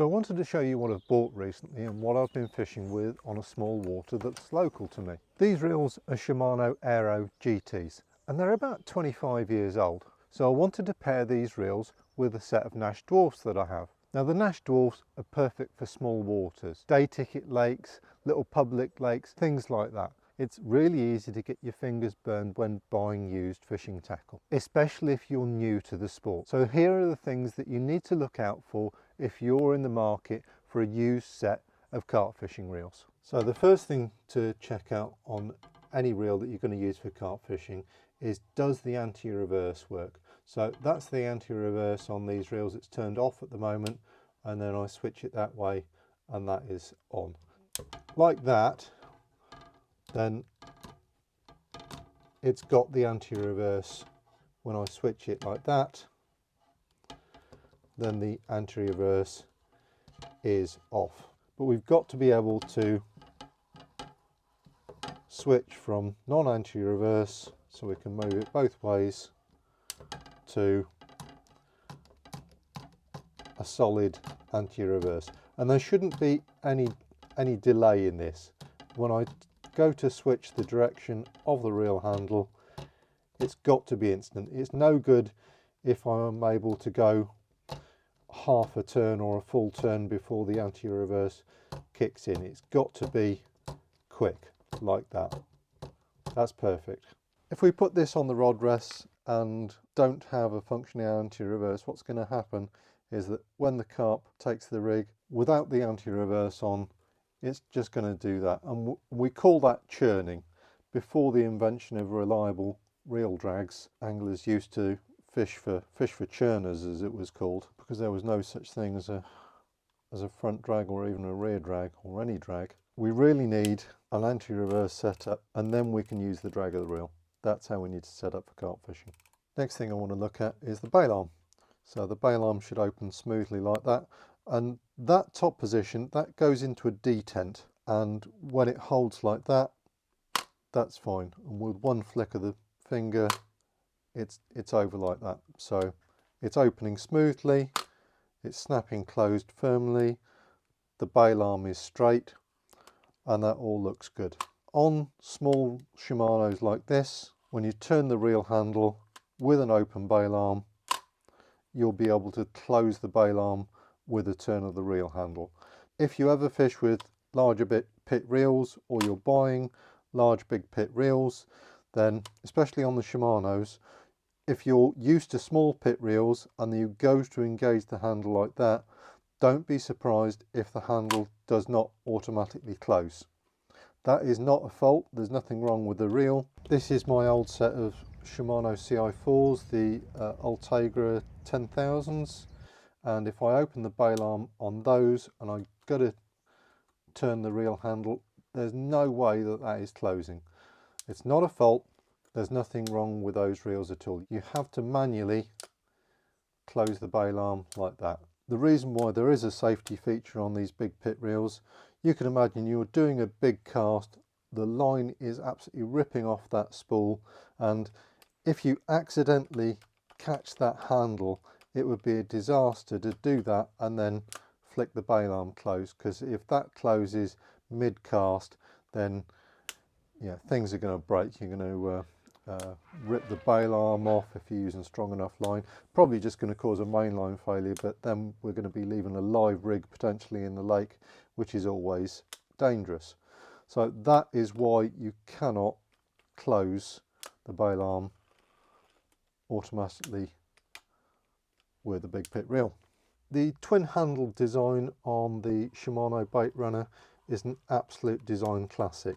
So I wanted to show you what I've bought recently and what I've been fishing with on a small water that's local to me. These reels are Shimano Aero GTs and they're about 25 years old. So I wanted to pair these reels with a set of Nash Dwarfs that I have. Now the Nash Dwarfs are perfect for small waters, day ticket lakes, little public lakes, things like that. It's really easy to get your fingers burned when buying used fishing tackle, especially if you're new to the sport. So here are the things that you need to look out for if you're in the market for a used set of carp fishing reels. So the first thing to check out on any reel that you're going to use for carp fishing is, does the anti-reverse work? So that's the anti-reverse on these reels. It's turned off at the moment, and then I switch it that way and that is on. Like that, then it's got the anti-reverse. When I switch it like that, then the anti-reverse is off. But we've got to be able to switch from non-anti-reverse, so we can move it both ways, to a solid anti-reverse. And there shouldn't be any delay in this. When I go to switch the direction of the reel handle, it's got to be instant. It's no good if I'm able to go half a turn or a full turn before the anti-reverse kicks in. It's got to be quick, like that. That's perfect. If we put this on the rod rests and don't have a functioning anti-reverse, what's going to happen is that when the carp takes the rig without the anti-reverse on, it's just going to do that. And we call that churning. Before the invention of reliable reel drags, anglers used to fish for churners, as it was called, because there was no such thing as a front drag or even a rear drag or any drag. We really need an anti-reverse setup, and then we can use the drag of the reel. That's how we need to set up for carp fishing. Next thing I want to look at is the bail arm. So the bail arm should open smoothly like that, and that top position, that goes into a detent, and when it holds like that, that's fine. And with one flick of the finger, it's over like that. So it's opening smoothly, it's snapping closed firmly, the bail arm is straight, and that all looks good. On small Shimanos like this, when you turn the reel handle with an open bail arm, you'll be able to close the bail arm with a turn of the reel handle. If you ever fish with larger pit reels, or you're buying large big pit reels, then especially on the Shimanos, if you're used to small pit reels and you go to engage the handle like that, don't be surprised if the handle does not automatically close. That is not a fault. There's nothing wrong with the reel. This is my old set of Shimano CI4s, the Ultegra 10,000s, and if I open the bail arm on those and I go to turn the reel handle, there's no way that that is closing. It's not a fault. There's nothing wrong with those reels at all. You have to manually close the bail arm like that. The reason why there is a safety feature on these big pit reels, you can imagine you're doing a big cast, the line is absolutely ripping off that spool, and if you accidentally catch that handle, it would be a disaster to do that and then flick the bail arm closed, because if that closes mid cast, then yeah, things are going to break. You're going to rip the bail arm off if you're using strong enough line. Probably just going to cause a mainline failure, but then we're going to be leaving a live rig potentially in the lake, which is always dangerous. So that is why you cannot close the bail arm automatically with a big pit reel. The twin handle design on the Shimano Baitrunner is an absolute design classic.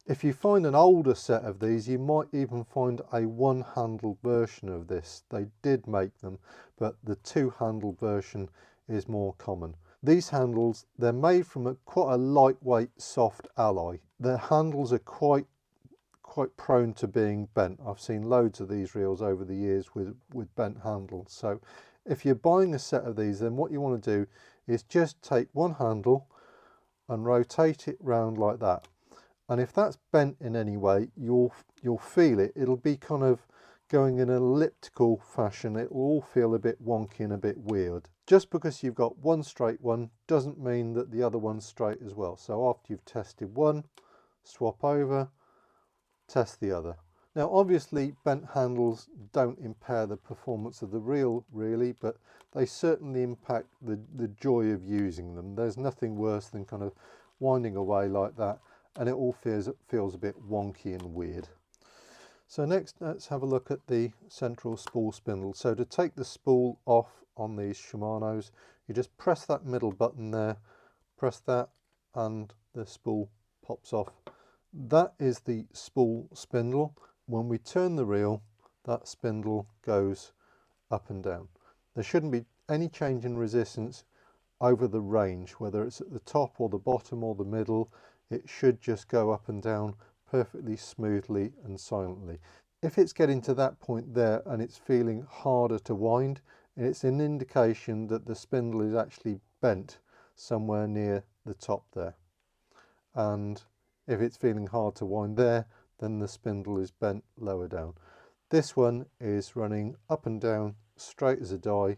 If you find an older set of these, you might even find a one handle version of this. They did make them, but the two handle version is more common. These handles, they're made from quite a lightweight soft alloy. The handles are quite prone to being bent. I've seen loads of these reels over the years with bent handles. So if you're buying a set of these, then what you want to do is just take one handle and rotate it round like that. And if that's bent in any way, you'll feel it. It'll be kind of going in an elliptical fashion. It will all feel a bit wonky and a bit weird. Just because you've got one straight one doesn't mean that the other one's straight as well. So after you've tested one, swap over, test the other. Now obviously bent handles don't impair the performance of the reel really, but they certainly impact the joy of using them. There's nothing worse than kind of winding away like that and it all feels a bit wonky and weird. So next let's have a look at the central spool spindle. So to take the spool off on these Shimanos, you just press that middle button there, press that and the spool pops off. That is the spool spindle. When we turn the reel, that spindle goes up and down. There shouldn't be any change in resistance over the range, whether it's at the top or the bottom or the middle. It should just go up and down perfectly smoothly and silently. If it's getting to that point there and it's feeling harder to wind, it's an indication that the spindle is actually bent somewhere near the top there. And if it's feeling hard to wind there, then the spindle is bent lower down. This one is running up and down, straight as a die,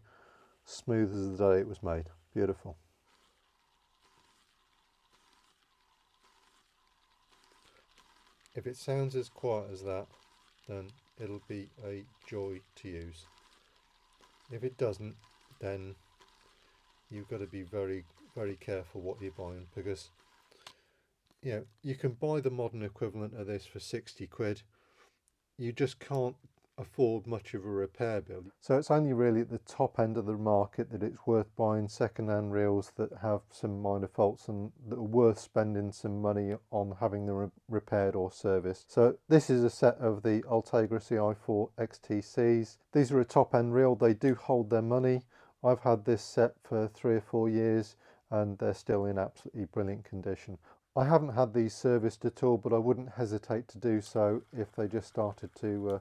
smooth as the day it was made. Beautiful. If it sounds as quiet as that, then it'll be a joy to use. If it doesn't, then you've got to be very, very careful what you're buying, because you know, you can buy the modern equivalent of this for 60 quid. You just can't afford much of a repair bill. So it's only really at the top end of the market that it's worth buying second-hand reels that have some minor faults and that are worth spending some money on having them repaired or serviced. So this is a set of the Ultegra CI4 XTCs. These are a top-end reel. They do hold their money. I've had this set for 3 or 4 years and they're still in absolutely brilliant condition. I haven't had these serviced at all, but I wouldn't hesitate to do so if they just started to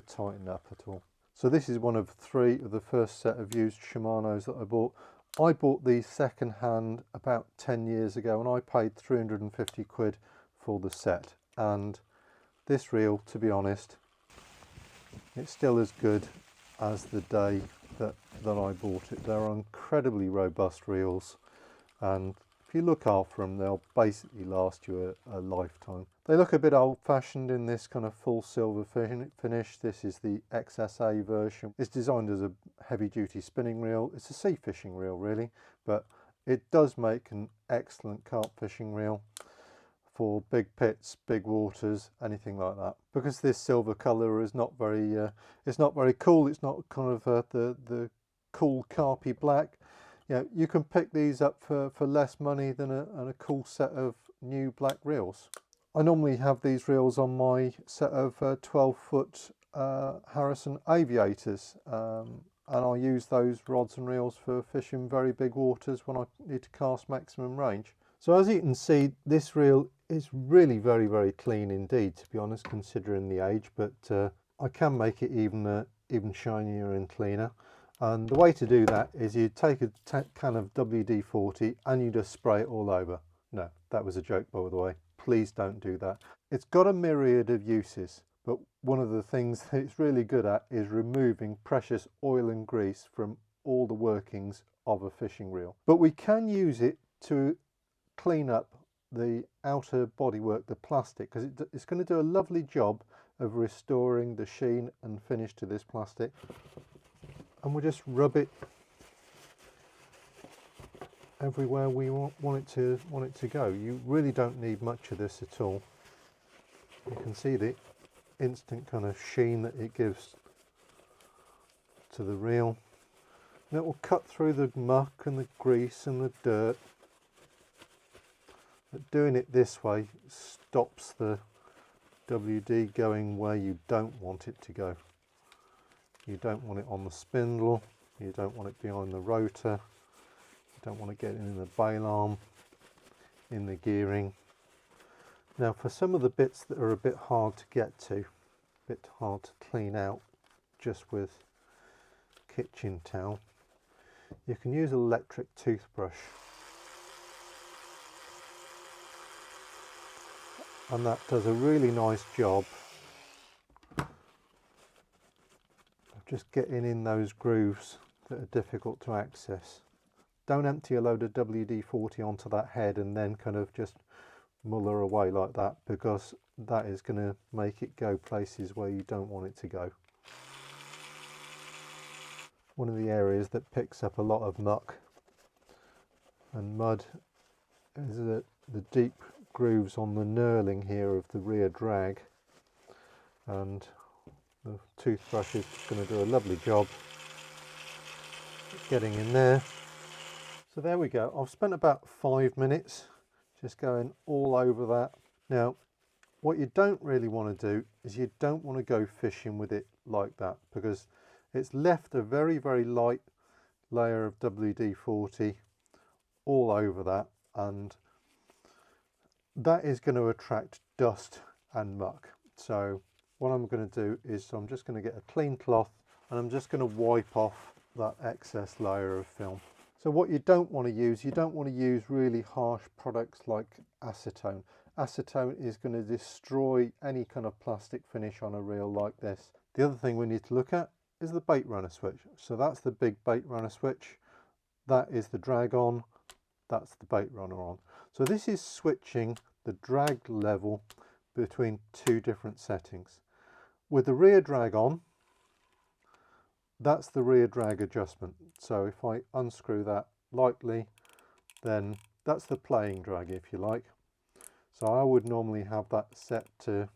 tighten up at all. So this is one of 3 of the first set of used Shimanos that I bought. I bought these second hand about 10 years ago and I paid 350 quid for the set. And this reel, to be honest, it's still as good as the day that I bought it. They're incredibly robust reels, and if you look after them, they'll basically last you a lifetime. They look a bit old-fashioned in this kind of full silver finish. This is the XSA version. It's designed as a heavy-duty spinning reel. It's a sea fishing reel, really, but it does make an excellent carp fishing reel for big pits, big waters, anything like that. Because this silver colour is not very, it's not very cool. It's not kind of the cool carpy black. Yeah, you can pick these up for less money than a cool set of new black reels. I normally have these reels on my set of 12-foot Harrison aviators, and I use those rods and reels for fishing very big waters when I need to cast maximum range. So as you can see, this reel is really very, very clean indeed, to be honest, considering the age, but I can make it even shinier and cleaner. And the way to do that is you take a can of WD-40 and you just spray it all over. No, that was a joke, by the way. Please don't do that. It's got a myriad of uses, but one of the things that it's really good at is removing precious oil and grease from all the workings of a fishing reel. But we can use it to clean up the outer bodywork, the plastic, because it's going to do a lovely job of restoring the sheen and finish to this plastic. And we'll just rub it everywhere we want it to go. You really don't need much of this at all. You can see the instant kind of sheen that it gives to the reel. And it will cut through the muck and the grease and the dirt. But doing it this way stops the WD going where you don't want it to go. You don't want it on the spindle, you don't want it behind the rotor, you don't want it getting in the bail arm, in the gearing. Now for some of the bits that are a bit hard to get to, a bit hard to clean out just with kitchen towel, you can use an electric toothbrush. And that does a really nice job just getting in those grooves that are difficult to access. Don't empty a load of WD-40 onto that head and then kind of just muller away like that, because that is going to make it go places where you don't want it to go. One of the areas that picks up a lot of muck and mud is the deep grooves on the knurling here of the rear drag, and the toothbrush is going to do a lovely job getting in there. So there we go. I've spent about 5 minutes just going all over that. Now, what you don't really want to do is you don't want to go fishing with it like that, because it's left a very, very light layer of WD-40 all over that, and that is going to attract dust and muck. So what I'm going to do is I'm just going to get a clean cloth and I'm just going to wipe off that excess layer of film. So what you don't want to use really harsh products like acetone. Acetone is going to destroy any kind of plastic finish on a reel like this. The other thing we need to look at is the Baitrunner switch. So that's the big Baitrunner switch. That is the drag on. That's the Baitrunner on. So this is switching the drag level between two different settings. With the rear drag on, that's the rear drag adjustment. So if I unscrew that lightly, then that's the playing drag, if you like. So I would normally have that set to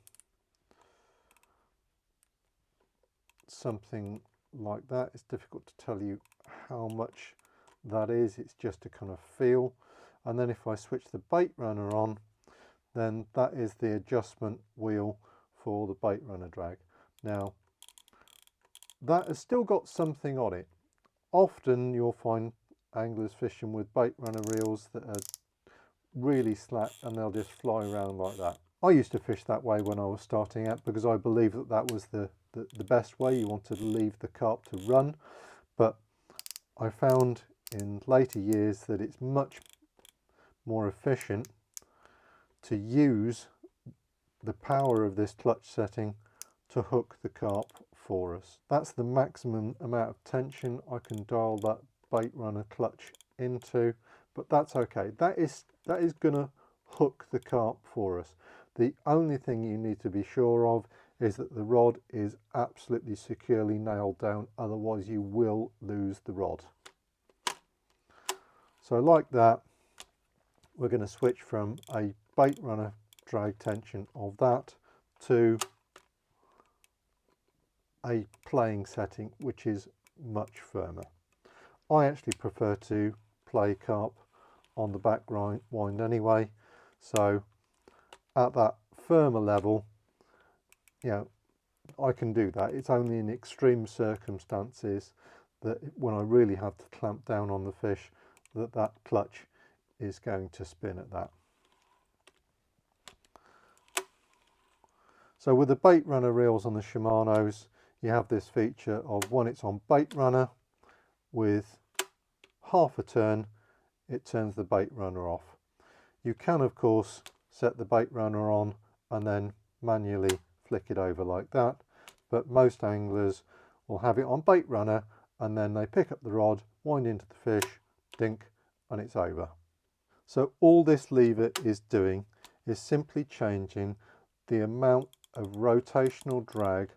something like that. It's difficult to tell you how much that is. It's just a kind of feel. And then if I switch the Baitrunner on, then that is the adjustment wheel for the Baitrunner drag. Now, that has still got something on it. Often you'll find anglers fishing with Baitrunner reels that are really slack and they'll just fly around like that. I used to fish that way when I was starting out because I believed that that was the best way. You wanted to leave the carp to run, but I found in later years that it's much more efficient to use the power of this clutch setting to hook the carp for us. That's the maximum amount of tension I can dial that Baitrunner clutch into, but that's okay. That is going to hook the carp for us. The only thing you need to be sure of is that the rod is absolutely securely nailed down, otherwise you will lose the rod. So like that, we're going to switch from a Baitrunner drag tension of that to a playing setting which is much firmer. I actually prefer to play carp on the back wind anyway, so at that firmer level, you know, I can do that. It's only in extreme circumstances that when I really have to clamp down on the fish that clutch is going to spin at that. So with the Baitrunner reels on the Shimanos, you have this feature of when it's on Baitrunner, with half a turn it turns the Baitrunner off. You can of course set the Baitrunner on and then manually flick it over like that, but most anglers will have it on Baitrunner and then they pick up the rod, wind into the fish, dink, and it's over. So all this lever is doing is simply changing the amount of rotational drag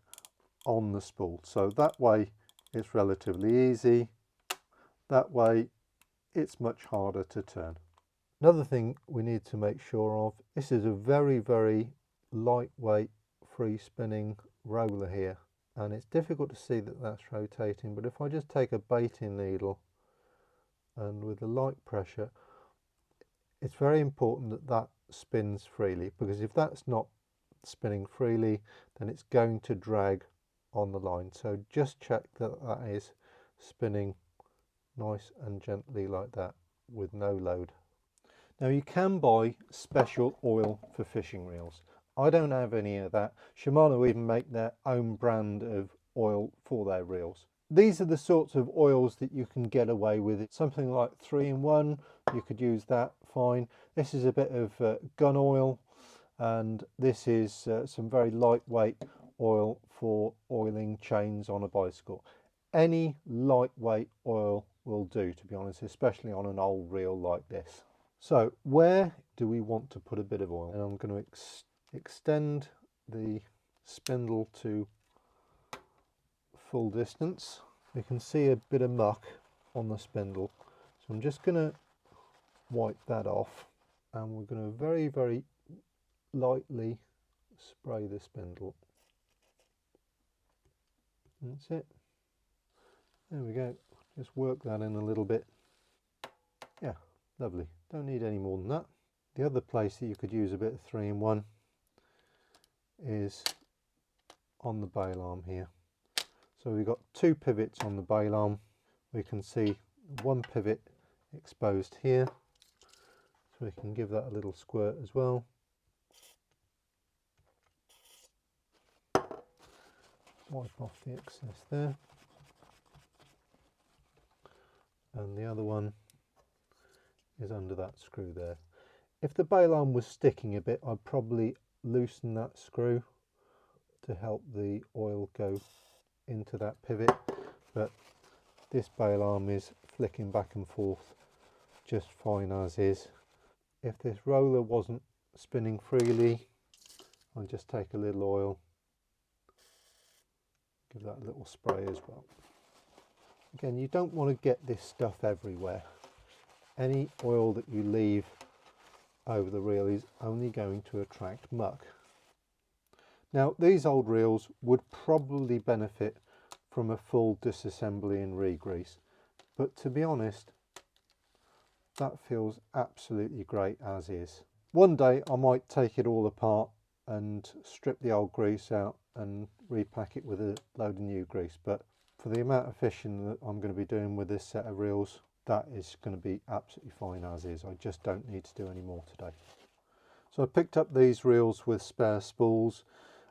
on the spool. So that way it's relatively easy, that way it's much harder to turn. Another thing we need to make sure of, this is a very, very lightweight free spinning roller here, and it's difficult to see that that's rotating, but if I just take a baiting needle and with a light pressure, it's very important that that spins freely, because if that's not spinning freely then it's going to drag on the line. So just check that that is spinning nice and gently like that with no load. Now you can buy special oil for fishing reels. I don't have any of that. Shimano even make their own brand of oil for their reels. These are the sorts of oils that you can get away with. It's something like 3-in-1, you could use that fine. This is a bit of gun oil, and this is some very lightweight oil for oiling chains on a bicycle. Any lightweight oil will do, to be honest, especially on an old reel like this. So where do we want to put a bit of oil? And I'm going to extend the spindle to full distance. You can see a bit of muck on the spindle, so I'm just going to wipe that off, and we're going to very, very lightly spray the spindle. That's it. There we go. Just work that in a little bit. Yeah, lovely. Don't need any more than that. The other place that you could use a bit of 3-in-1 is on the bail arm here. So we've got 2 pivots on the bail arm. We can see 1 pivot exposed here, so we can give that a little squirt as well. Wipe off the excess there. And the other one is under that screw there. If the bail arm was sticking a bit, I'd probably loosen that screw to help the oil go into that pivot, but this bail arm is flicking back and forth just fine as is. If this roller wasn't spinning freely, I'd just take a little oil, give that a little spray as well. Again, you don't want to get this stuff everywhere. Any oil that you leave over the reel is only going to attract muck. Now, these old reels would probably benefit from a full disassembly and re-grease, but to be honest, that feels absolutely great as is. One day I might take it all apart and strip the old grease out and repack it with a load of new grease, but for the amount of fishing that I'm going to be doing with this set of reels, that is going to be absolutely fine as is. I just don't need to do any more today. So I picked up these reels with spare spools,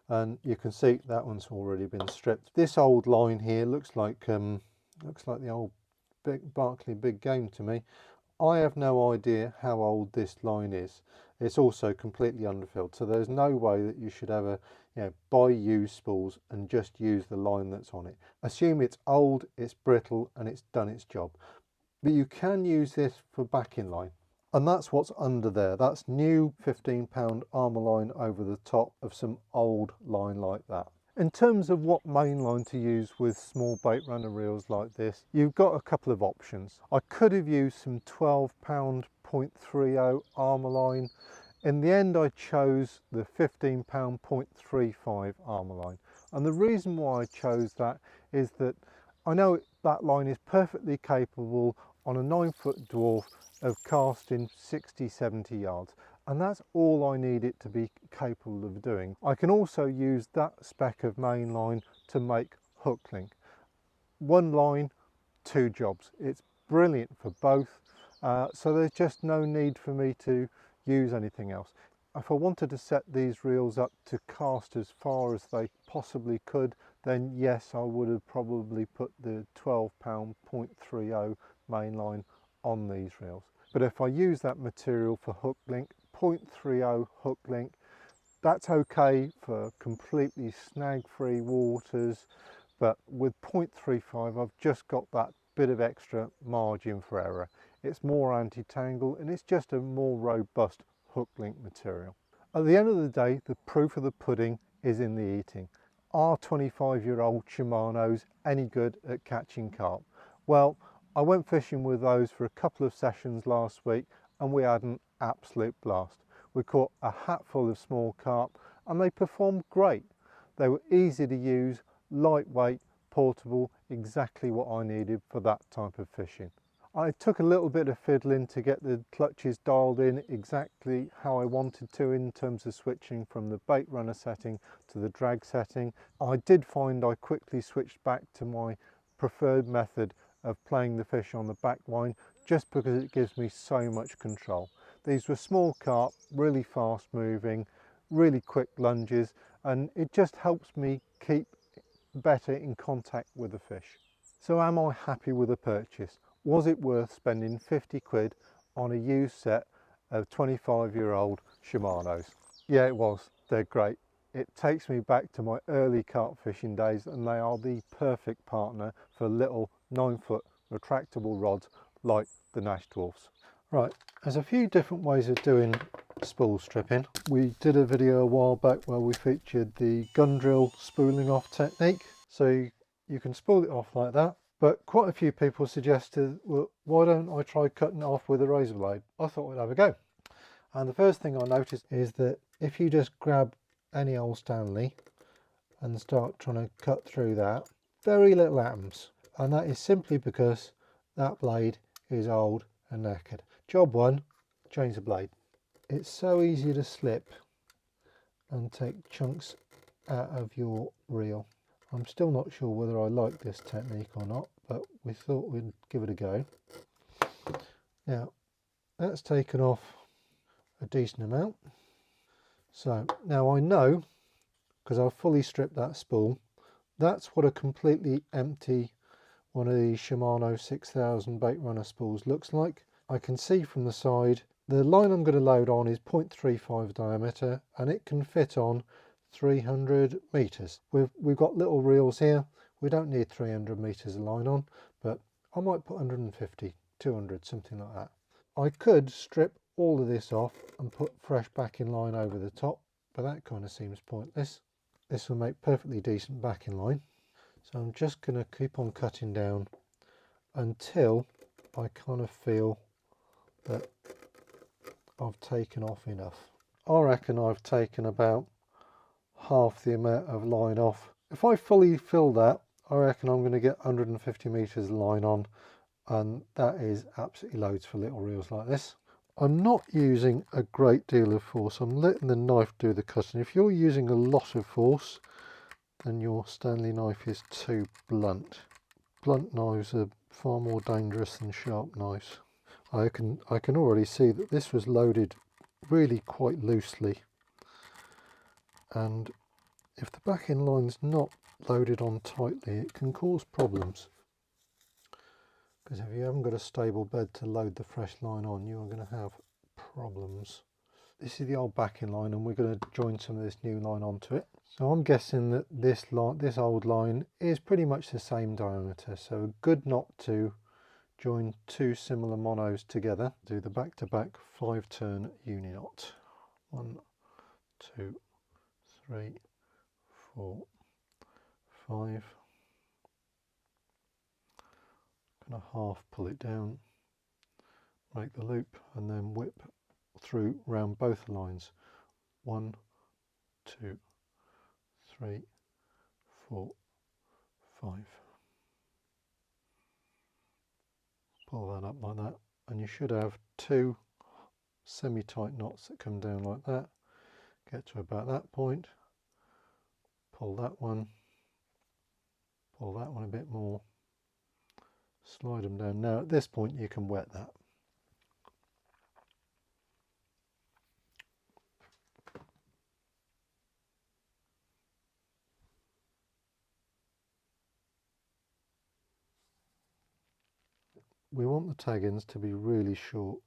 and you can see that one's already been stripped. This old line here looks like the old Barkley Big Game to me. I have no idea how old this line is. It's also completely underfilled, so there's no way that you should ever, buy used spools and just use the line that's on it. Assume it's old, it's brittle, and it's done its job. But you can use this for backing line, and that's what's under there. That's new 15-pound armour line over the top of some old line like that. In terms of what mainline to use with small Baitrunner reels like this, you've got a couple of options. I could have used some 12-pound 0.30 armour line. In the end, I chose the 15-pound 0.35 armour line. And the reason why I chose that is that I know that line is perfectly capable on a 9-foot dwarf of casting 60-70 yards. And that's all I need it to be capable of doing. I can also use that spec of mainline to make hook link. One line, 2 jobs. It's brilliant for both, so there's just no need for me to use anything else. If I wanted to set these reels up to cast as far as they possibly could, then yes, I would have probably put the 12-pound 0.30 mainline on these reels. But if I use that material for hook link, 0.30 hook link, that's okay for completely snag-free waters, but with 0.35 I've just got that bit of extra margin for error. It's more anti-tangle and it's just a more robust hook link material. At the end of the day, the proof of the pudding is in the eating. Are 25-year-old Shimanos any good at catching carp? Well, I went fishing with those for a couple of sessions last week and we had an absolute blast. We caught a hatful of small carp and they performed great. They were easy to use, lightweight, portable, exactly what I needed for that type of fishing. I took a little bit of fiddling to get the clutches dialed in exactly how I wanted to in terms of switching from the Baitrunner setting to the drag setting. I did find I quickly switched back to my preferred method of playing the fish on the back line just because it gives me so much control. These were small carp, really fast moving, really quick lunges, and it just helps me keep better in contact with the fish. So am I happy with the purchase? Was it worth spending 50 quid on a used set of 25-year-old Shimanos? Yeah, it was. They're great. It takes me back to my early carp fishing days, and they are the perfect partner for little 9-foot retractable rods like the Nash Dwarfs. Right, there's a few different ways of doing spool stripping. We did a video a while back where we featured the gun drill spooling off technique. So you can spool it off like that, but quite a few people suggested, well, why don't I try cutting it off with a razor blade? I thought we'd have a go. And the first thing I noticed is that if you just grab any old Stanley and start trying to cut through that, very little happens, and that is simply because that blade is old and knackered. Job one, change the blade. It's so easy to slip and take chunks out of your reel. I'm still not sure whether I like this technique or not, but we thought we'd give it a go. Now that's taken off a decent amount. So now I know, because I've fully stripped that spool, that's what a completely empty one of these Shimano 6000 Baitrunner spools looks like. I can see from the side the line I'm going to load on is 0.35 diameter, and it can fit on 300 meters. We've got little reels here, we don't need 300 meters of line on, but I might put 150, 200, something like that. I could strip all of this off and put fresh backing line over the top, but that kind of seems pointless. This will make perfectly decent backing line. So I'm just going to keep on cutting down until I kind of feel that I've taken off enough. I reckon I've taken about half the amount of line off. If I fully fill that, I reckon I'm going to get 150 meters of line on, and that is absolutely loads for little reels like this. I'm not using a great deal of force. I'm letting the knife do the cutting. If you're using a lot of force, then your Stanley knife is too blunt. Blunt knives are far more dangerous than sharp knives. I can already see that this was loaded really quite loosely, and if the backing line's not loaded on tightly, it can cause problems, because if you haven't got a stable bed to load the fresh line on, you are going to have problems. This is the old backing line, and we're going to join some of this new line onto it. So I'm guessing that this old line is pretty much the same diameter, so a good knot to join two similar monos together. Do the back-to-back 5-turn uni knot. 1, 2, 3, 4, 5. Kind of half pull it down, make the loop, and then whip through round both lines. 1, 2, 3, 4, 5. Pull that up like that, and you should have 2 semi-tight knots that come down like that. Get to about that point, pull that one a bit more, slide them down. Now at this point you can wet that. We want the tag-ends to be really short,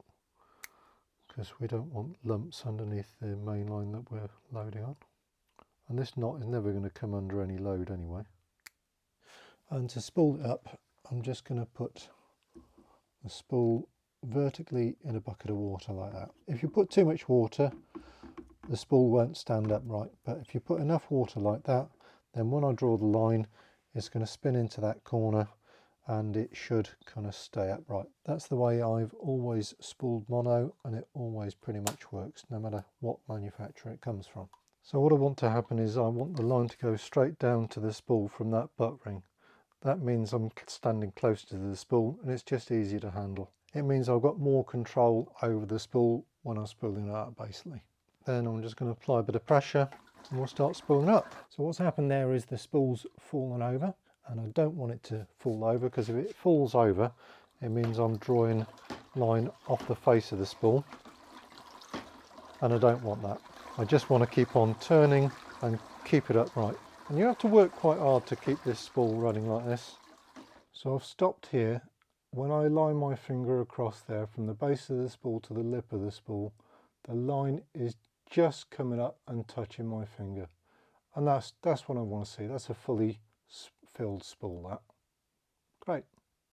because we don't want lumps underneath the main line that we're loading on. And this knot is never going to come under any load anyway. And to spool it up, I'm just going to put the spool vertically in a bucket of water like that. If you put too much water, the spool won't stand up right, but if you put enough water like that, then when I draw the line, it's going to spin into that corner and it should kind of stay upright. That's the way I've always spooled mono, and it always pretty much works, no matter what manufacturer it comes from. So what I want to happen is I want the line to go straight down to the spool from that butt ring. That means I'm standing closer to the spool, and it's just easier to handle. It means I've got more control over the spool when I'm spooling it out, basically. Then I'm just going to apply a bit of pressure and we'll start spooling up. So what's happened there is the spool's fallen over, and I don't want it to fall over, because if it falls over, it means I'm drawing line off the face of the spool, and I don't want that. I just want to keep on turning and keep it upright. And you have to work quite hard to keep this spool running like this. So I've stopped here. When I line my finger across there from the base of the spool to the lip of the spool, the line is just coming up and touching my finger. And that's what I want to see. That's a fully filled spool, that. Great.